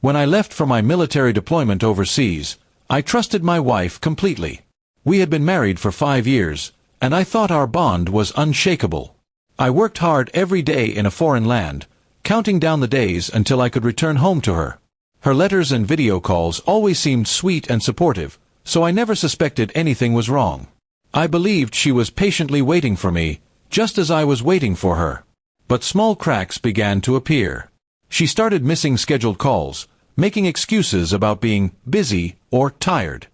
When I left for my military deployment overseas, I trusted my wife completely. We had been married for 5 years, and I thought our bond was unshakable. I worked hard every day in a foreign land, counting down the days until I could return home to her. Her letters and video calls always seemed sweet and supportive, so I never suspected anything was wrong. I believed she was patiently waiting for me, just as I was waiting for her. But small cracks began to appear. She started missing scheduled calls, making excuses about being busy or tired.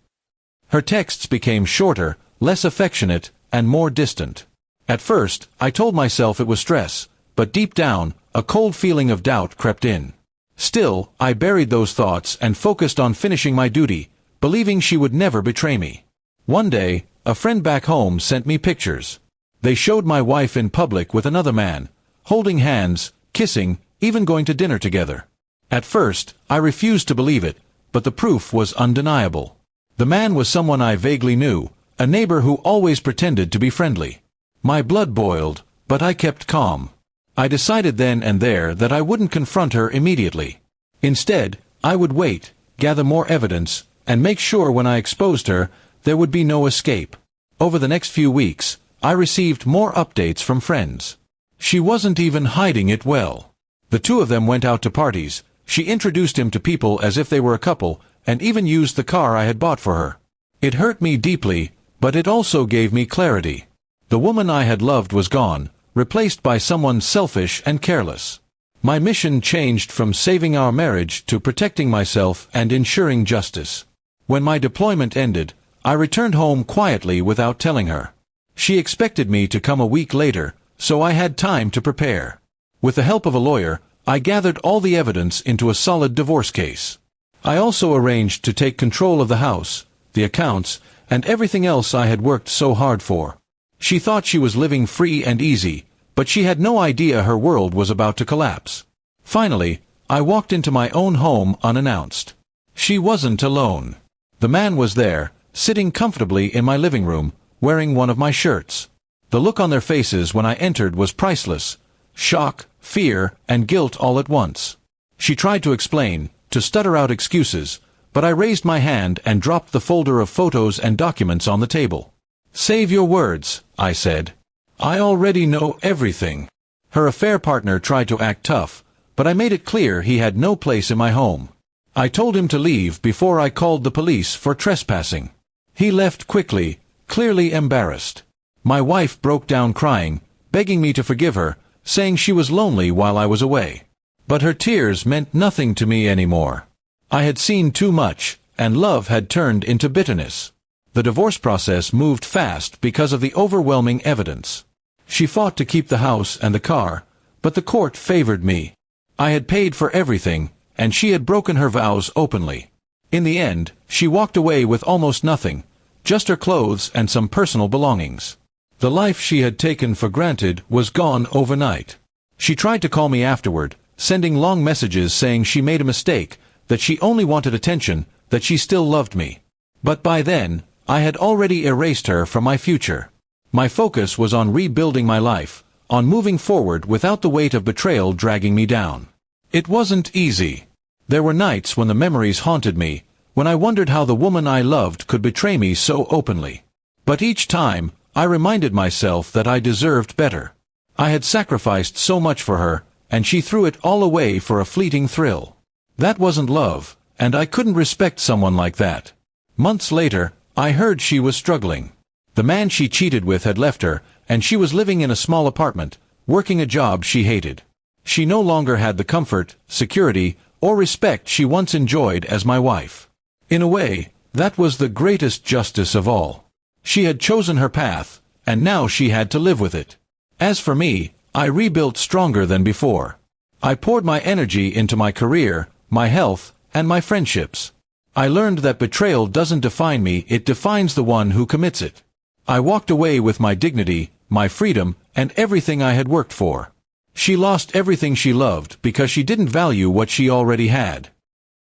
Her texts became shorter, less affectionate, and more distant. At first, I told myself it was stress, but deep down, a cold feeling of doubt crept in. Still, I buried those thoughts and focused on finishing my duty, believing she would never betray me. One day, a friend back home sent me pictures. They showed my wife in public with another man, holding hands, kissing, even going to dinner together. At first, I refused to believe it, but the proof was undeniable. The man was someone I vaguely knew, a neighbor who always pretended to be friendly. My blood boiled, but I kept calm. I decided then and there that I wouldn't confront her immediately. Instead, I would wait, gather more evidence, and make sure when I exposed her, there would be no escape. Over the next few weeks, I received more updates from friends. She wasn't even hiding it well. The two of them went out to parties. She introduced him to people as if they were a couple, and even used the car I had bought for her. It hurt me deeply, but it also gave me clarity. The woman I had loved was gone, replaced by someone selfish and careless. My mission changed from saving our marriage to protecting myself and ensuring justice. When my deployment ended, I returned home quietly without telling her. She expected me to come a week later, so I had time to prepare. With the help of a lawyer, I gathered all the evidence into a solid divorce case. I also arranged to take control of the house, the accounts, and everything else I had worked so hard for. She thought she was living free and easy, but she had no idea her world was about to collapse. Finally, I walked into my own home unannounced. She wasn't alone. The man was there, sitting comfortably in my living room, wearing one of my shirts. The look on their faces when I entered was priceless. Shock, fear, and guilt all at once. She tried to explain, to stutter out excuses, but I raised my hand and dropped the folder of photos and documents on the table. "Save your words," I said. "I already know everything." Her affair partner tried to act tough, but I made it clear he had no place in my home. I told him to leave before I called the police for trespassing. He left quickly, clearly embarrassed. My wife broke down crying, begging me to forgive her, saying she was lonely while I was away. But her tears meant nothing to me anymore. I had seen too much, and love had turned into bitterness. The divorce process moved fast because of the overwhelming evidence. She fought to keep the house and the car, but the court favored me. I had paid for everything, and she had broken her vows openly. In the end, she walked away with almost nothing, just her clothes and some personal belongings. The life she had taken for granted was gone overnight. She tried to call me afterward, sending long messages saying she made a mistake, that she only wanted attention, that she still loved me. But by then, I had already erased her from my future. My focus was on rebuilding my life, on moving forward without the weight of betrayal dragging me down. It wasn't easy. There were nights when the memories haunted me, when I wondered how the woman I loved could betray me so openly. But each time, I reminded myself that I deserved better. I had sacrificed so much for her, and she threw it all away for a fleeting thrill. That wasn't love, and I couldn't respect someone like that. Months later, I heard she was struggling. The man she cheated with had left her, and she was living in a small apartment, working a job she hated. She no longer had the comfort, security, or respect she once enjoyed as my wife. In a way, that was the greatest justice of all. She had chosen her path, and now she had to live with it. As for me, I rebuilt stronger than before. I poured my energy into my career, my health, and my friendships. I learned that betrayal doesn't define me, it defines the one who commits it. I walked away with my dignity, my freedom, and everything I had worked for. She lost everything she loved because she didn't value what she already had.